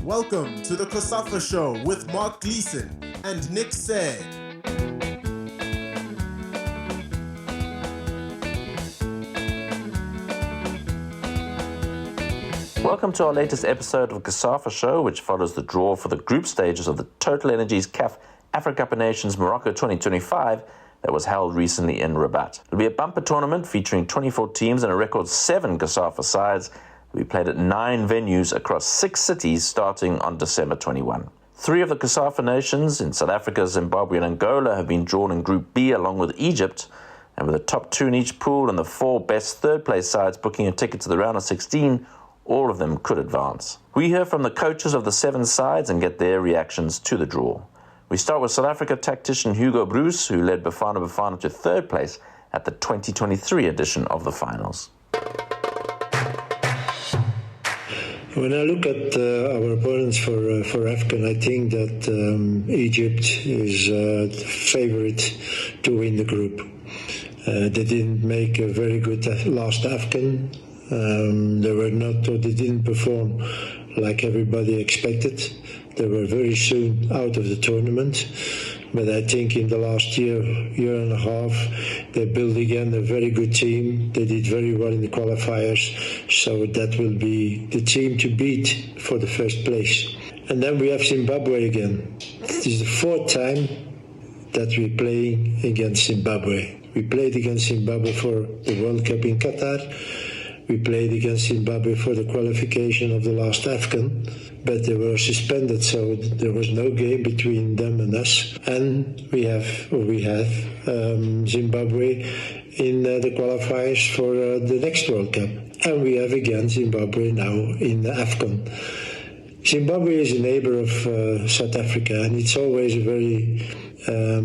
Welcome to the COSAFA Show with Mark Gleeson and Nick Say. Welcome to our latest episode of COSAFA Show, which follows the draw for the group stages of the TotalEnergies CAF Africa Cup of Nations Morocco 2025 that was held recently in Rabat. It'll be a bumper tournament featuring 24 teams and a record 7 COSAFA sides. We played at 9 venues across 6 cities starting on December 21. 3 of the COSAFA nations in South Africa, Zimbabwe and Angola have been drawn in Group B along with Egypt, and with the top 2 in each pool and the 4 best third-place sides booking a ticket to the round of 16, all of them could advance. We hear from the coaches of the 7 sides and get their reactions to the draw. We start with South Africa tactician Hugo Broos, who led Bafana to 3rd place at the 2023 edition of the finals. When I look at our opponents for AFCON, I think that Egypt is the favorite to win the group. They didn't make a very good last AFCON. They didn't perform like everybody expected. They were very soon out of the tournament. But I think in the last year and a half, they built again a very good team. They did very well in the qualifiers. So that will be the team to beat for the first place. And then we have Zimbabwe again. It is the 4th time that we're playing against Zimbabwe. We played against Zimbabwe for the World Cup in Qatar. We played against Zimbabwe for the qualification of the last AFCON. But they were suspended, so there was no game between them and us. And we had Zimbabwe in the qualifiers for the next World Cup. And we have again Zimbabwe now in the AFCON. Zimbabwe is a neighbor of South Africa, and it's always a very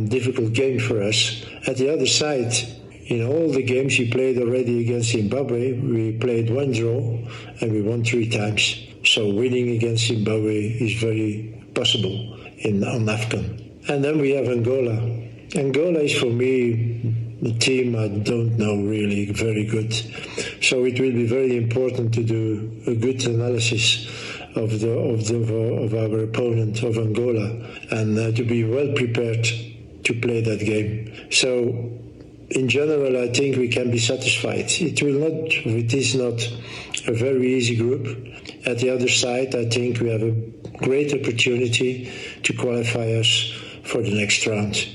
difficult game for us. At the other side, in all the games we played already against Zimbabwe, we played 1 draw and we won 3 times. So winning against Zimbabwe is very possible on AFCON. And then we have Angola. Angola is for me a team I don't know really very good. So it will be very important to do a good analysis of our opponent of Angola and to be well prepared to play that game. So in general, I think we can be satisfied. It is not a very easy group. At the other side, I think we have a great opportunity to qualify us for the next round.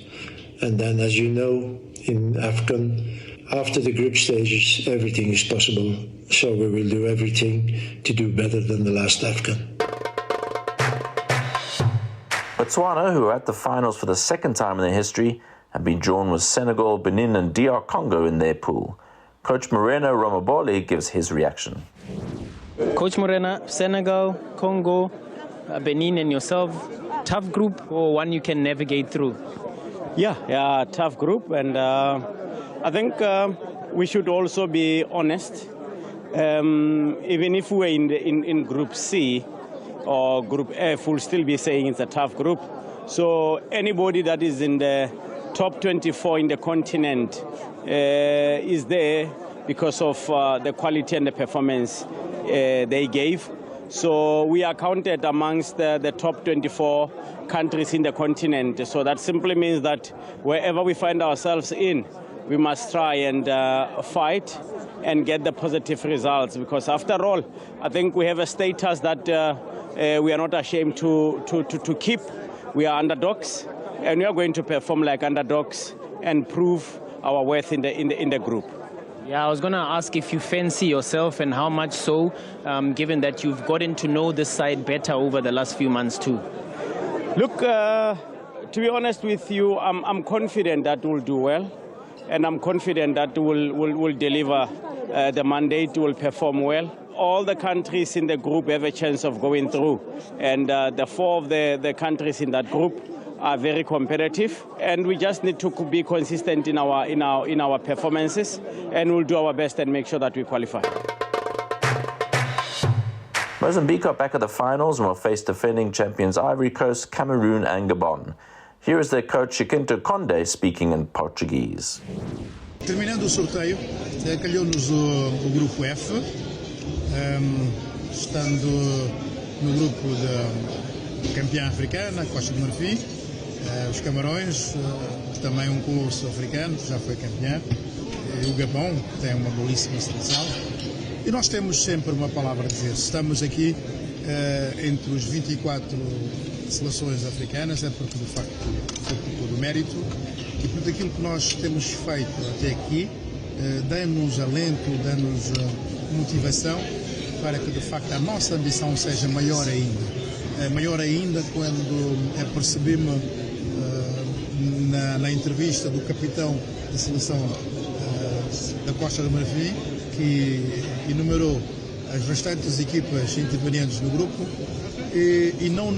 And then, as you know, in AFCON, after the group stages, everything is possible. So we will do everything to do better than the last AFCON. Botswana, who are at the finals for the 2nd time in their history, have been drawn with Senegal, Benin and DR Congo in their pool. Coach Moreno Romabole gives his reaction. Coach Moreno, Senegal, Congo, Benin and yourself, tough group or one you can navigate through? Yeah, tough group, and I think we should also be honest. Even if we're in Group C or Group F, we'll still be saying it's a tough group. So anybody that is in the top 24 in the continent is there because of the quality and the performance they gave. So we are counted amongst the top 24 countries in the continent. So that simply means that wherever we find ourselves in, we must try and fight and get the positive results. Because after all, I think we have a status that we are not ashamed to keep. We are underdogs, and we are going to perform like underdogs and prove our worth in the group. Yeah, I was going to ask if you fancy yourself and how much so, given that you've gotten to know this side better over the last few months too. Look, to be honest with you, I'm confident that we'll do well, and I'm confident that we'll deliver the mandate, will perform well. All the countries in the group have a chance of going through, and the 4 of the countries in that group are very competitive, and we just need to be consistent in our performances, and we'll do our best and make sure that we qualify. Mozambique are back at the finals and will face defending champions Ivory Coast, Cameroon and Gabon. Here is their coach Chiquinto Conde speaking in Portuguese. Terminando o sorteio, calhou-nos o grupo F, estando no grupo da campeã africana, Costa do Marfim, os Camarões, também um curso africano que já foi campeão, e o Gabão, que tem uma belíssima seleção. E nós temos sempre uma palavra a dizer. Estamos aqui entre os 24 seleções africanas, é porque de facto foi por todo o mérito e por aquilo que nós temos feito até aqui, dá-nos alento, dá-nos motivação para que de facto a nossa ambição seja maior ainda. Maior ainda quando percebemos na entrevista do capitão da seleção da Costa do Marfim, que enumerou as restantes equipas intervenientes no grupo e não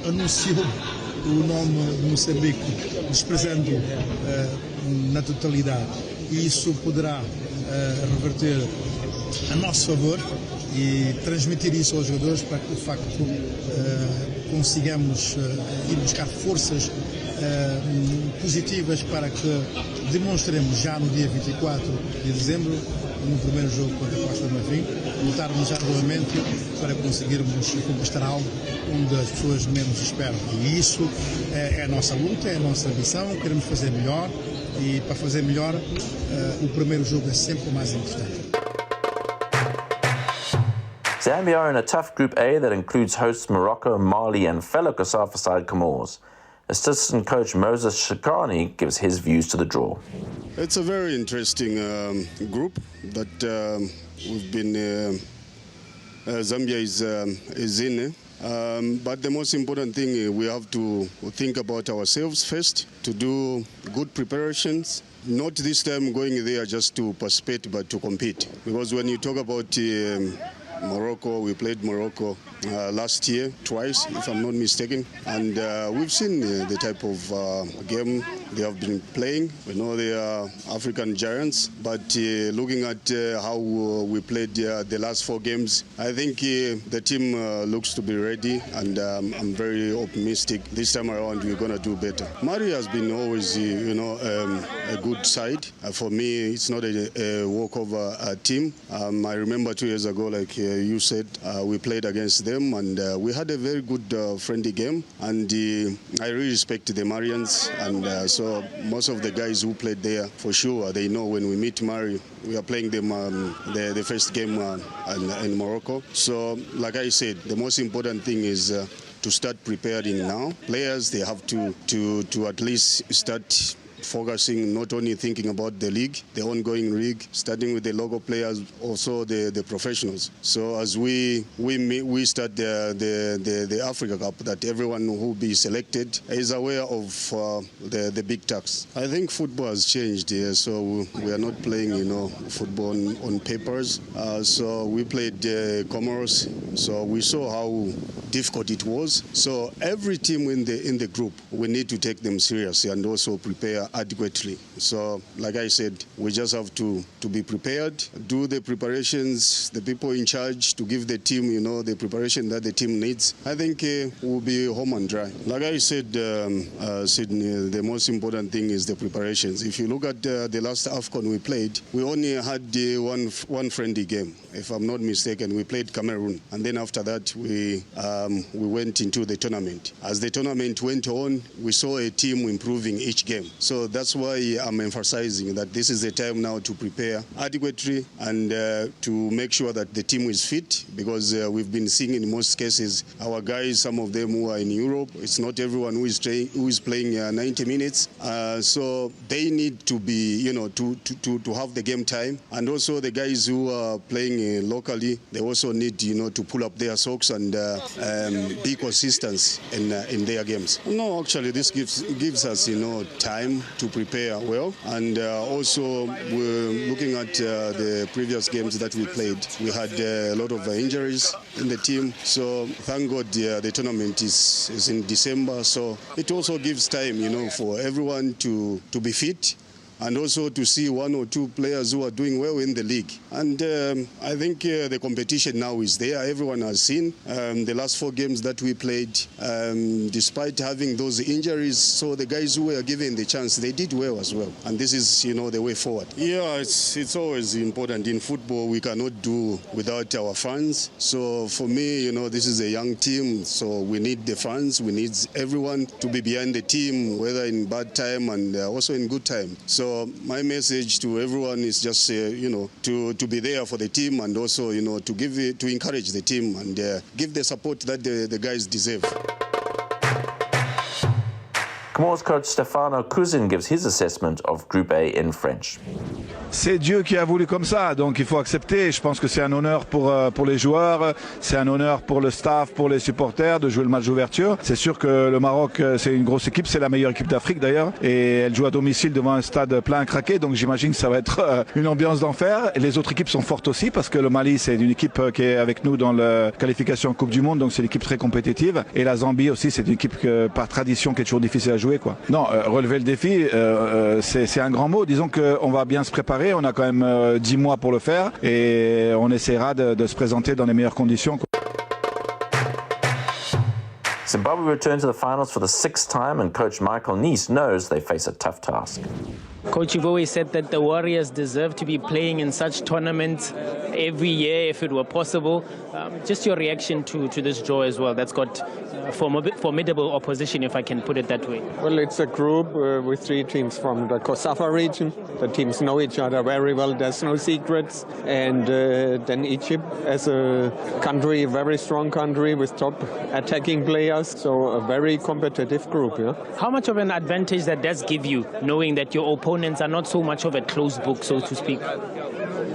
anunciou o nome de Moçambique, desprezando na totalidade. E isso poderá reverter a nosso favor e transmitir isso aos jogadores para que de facto consigamos ir buscar forças positivas para que demonstremos já no dia 24 de dezembro, no primeiro jogo contra a Costa do Marfim, lutarmos arduamente para conseguirmos conquistar algo onde as pessoas menos esperam. E isso é a nossa luta, é a nossa ambição, queremos fazer melhor e para fazer melhor o primeiro jogo é sempre o mais importante. Zambia are in a tough Group A that includes hosts Morocco, Mali and fellow COSAFA side Comoros. Assistant coach Moses Shikani gives his views to the draw. It's a very interesting group that we've been. Zambia is in. But the most important thing, we have to think about ourselves first, to do good preparations. Not this time going there just to participate, but to compete. Because when you talk about Morocco, we played Morocco last year twice, if I'm not mistaken, and we've seen the type of game they have been playing. We know they are African giants, but looking at how we played the last 4 games, I think the team looks to be ready, and I'm very optimistic. This time around, we're going to do better. Mali has been always, a good side. For me, it's not a walkover team. I remember 2 years ago, like you said, we played against them, and we had a very good friendly game, and I really respect the Malians, and so most of the guys who played there, for sure, they know when we meet Mali, we are playing them the first game in Morocco. So, like I said, the most important thing is to start preparing now. Players, they have to at least start focusing, not only thinking about the league, the ongoing league, starting with the local players, also the professionals. So as we start the Africa Cup, that everyone who will be selected is aware of the big task. I think football has changed here, so we are not playing, football on papers. So we played Comoros, so we saw how difficult it was. So every team in the group, we need to take them seriously and also prepare adequately. So, like I said, we just have to be prepared, do the preparations, the people in charge to give the team, the preparation that the team needs. I think we'll be home and dry. Like I said, Sydney, the most important thing is the preparations. If you look at the last AFCON we played, we only had one friendly game. If I'm not mistaken, we played Cameroon, and then after that we went into the tournament. As the tournament went on, we saw a team improving each game. So that's why I'm emphasizing that this is the time now to prepare adequately and to make sure that the team is fit, because we've been seeing in most cases our guys, some of them who are in Europe, it's not everyone who is playing 90 minutes. So they need to be, to have the game time. And also the guys who are playing locally, they also need, to pull up their socks and be consistent in their games. No, actually, this gives us, time to prepare well. And also, we're looking at the previous games that we played. We had a lot of injuries in the team. So thank God the tournament is in December. So it also gives time, for everyone to be fit and also to see one or two players who are doing well in the league. And I think the competition now is there. Everyone has seen the last 4 games that we played, despite having those injuries. So the guys who were given the chance, they did well as well. And this is, the way forward. Yeah, it's always important. In football, we cannot do without our fans. So for me, this is a young team. So we need the fans. We need everyone to be behind the team, whether in bad time and also in good time. So my message to everyone is just, to be there for the team, and also, to encourage the team and give the support that the guys deserve. Comoros coach Stefano Kuzin gives his assessment of Group A in French. C'est Dieu qui a voulu comme ça, donc il faut accepter. Je pense que c'est un honneur pour les joueurs, c'est un honneur pour le staff, pour les supporters de jouer le match d'ouverture. C'est sûr que le Maroc, c'est une grosse équipe, c'est la meilleure équipe d'Afrique d'ailleurs, et elle joue à domicile devant un stade plein à craquer, donc j'imagine que ça va être une ambiance d'enfer. Et les autres équipes sont fortes aussi, parce que le Mali, c'est une équipe qui est avec nous dans la qualification Coupe du Monde, donc c'est une équipe très compétitive. Et la Zambie aussi, c'est une équipe par tradition qui est toujours difficile à jouer, quoi. Non, relever le défi, c'est un grand mot. Disons qu'on va bien se préparer. On a quand même 10 mois pour le faire et on essaiera de se présenter dans les meilleures conditions. Zimbabwe return to the finals for the 6th time, and coach Michael Nice knows they face a tough task. Coach, you've always said that the Warriors deserve to be playing in such tournaments every year if it were possible. Just your reaction to this draw as well. That's got formidable opposition, if I can put it that way. Well, it's a group with 3 teams from the COSAFA region. The teams know each other very well. There's no secrets. And then Egypt as a country, a very strong country with top attacking players. So a very competitive group. Yeah? How much of an advantage that does give you, knowing that your opponents are not so much of a closed book, so to speak?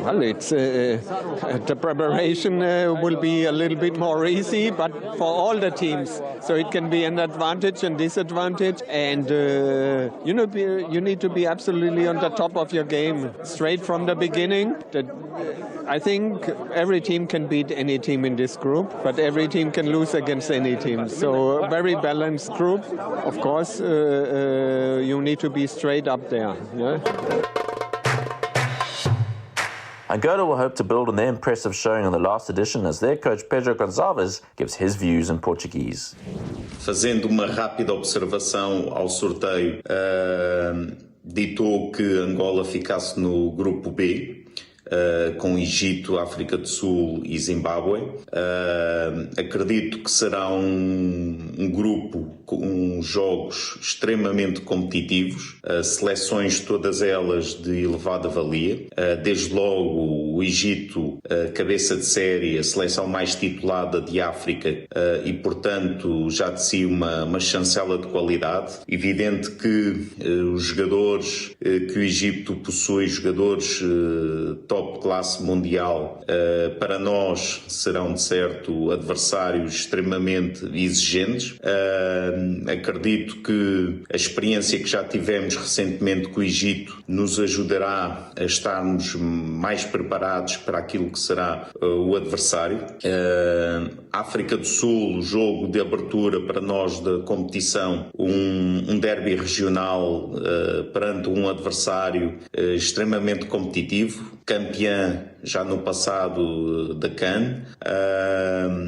Well, it's the preparation will be a little bit more easy, but for all the teams, so it can be an advantage and disadvantage. And you need to be absolutely on the top of your game straight from the beginning. I think every team can beat any team in this group, but every team can lose against any team. So a very balanced group. Of course, you need to be straight up there. Yeah? Angola will hope to build on their impressive showing in the last edition as their coach Pedro Gonçalves gives his views in Portuguese. Fazendo uma rápida observação ao sorteio, ditou que Angola ficasse no grupo B, com Egito, África do Sul e Zimbábue. Acredito que será um grupo com jogos extremamente competitivos, seleções todas elas de elevada valia. Desde logo o Egito, cabeça de série, a seleção mais titulada de África e, portanto, já de si uma chancela de qualidade. Evidente que os jogadores que o Egito possui, jogadores top classe mundial, para nós serão de certo adversários extremamente exigentes. Acredito que a experiência que já tivemos recentemente com o Egito nos ajudará a estarmos mais preparados para aquilo que será o adversário. África do Sul, o jogo de abertura para nós da competição, um derby regional perante um adversário extremamente competitivo, campeã já no passado da CAN,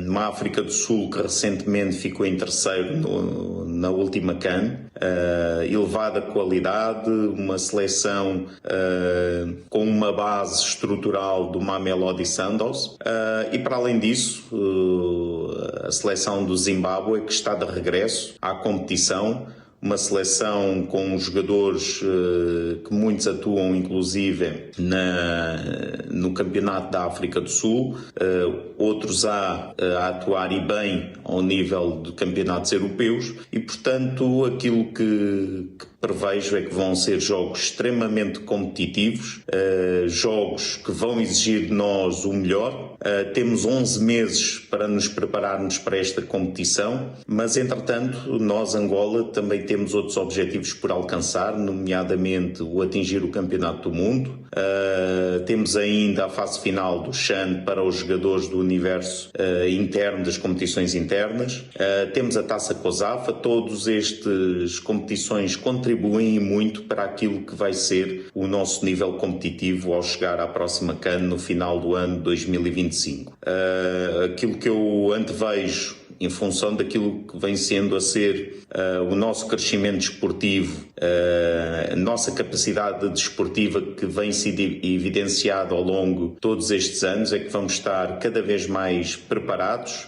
uma África do Sul que recentemente ficou em terceiro na última CAN, elevada qualidade, uma seleção com uma base estrutural do Mamelodi Sundowns, e para além disso a seleção do Zimbábue, que está de regresso à competição, uma seleção com jogadores que muitos atuam inclusive no Campeonato da África do Sul, outros a atuar e bem ao nível de campeonatos europeus, e portanto aquilo que prevejo é que vão ser jogos extremamente competitivos, jogos que vão exigir de nós o melhor. Temos 11 meses para nos prepararmos para esta competição, mas entretanto nós, Angola, também temos outros objetivos por alcançar, nomeadamente o atingir o Campeonato do Mundo. Temos ainda a fase final do CHAN para os jogadores do universo interno, das competições internas. Temos a Taça COSAFA, todas estas competições contribuem contribuem muito para aquilo que vai ser o nosso nível competitivo ao chegar à próxima CAN no final do ano 2025. Aquilo que eu antevejo em função daquilo que vem sendo a ser o nosso crescimento desportivo, a nossa capacidade desportiva que vem sido evidenciada ao longo de todos estes anos, é que vamos estar cada vez mais preparados.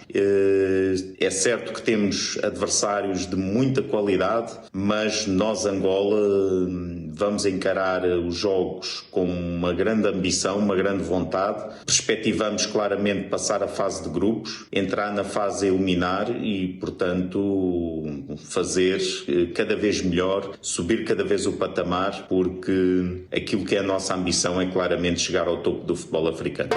É certo que temos adversários de muita qualidade, mas nós, Angola, vamos encarar os jogos com uma grande ambição, uma grande vontade. Perspectivamos claramente passar a fase de grupos, entrar na fase eliminar e, portanto, fazer cada vez melhor, subir cada vez o patamar, porque aquilo que é a nossa ambição é claramente chegar ao topo do futebol africano.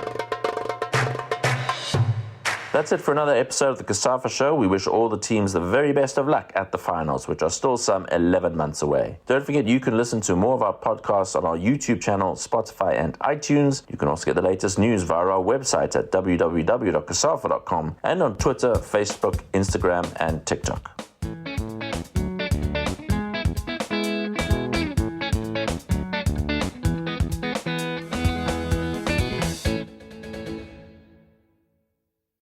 That's it for another episode of the COSAFA Show. We wish all the teams the very best of luck at the finals, which are still some 11 months away. Don't forget you can listen to more of our podcasts on our YouTube channel, Spotify and iTunes. You can also get the latest news via our website at www.cosafa.com and on Twitter, Facebook, Instagram and TikTok.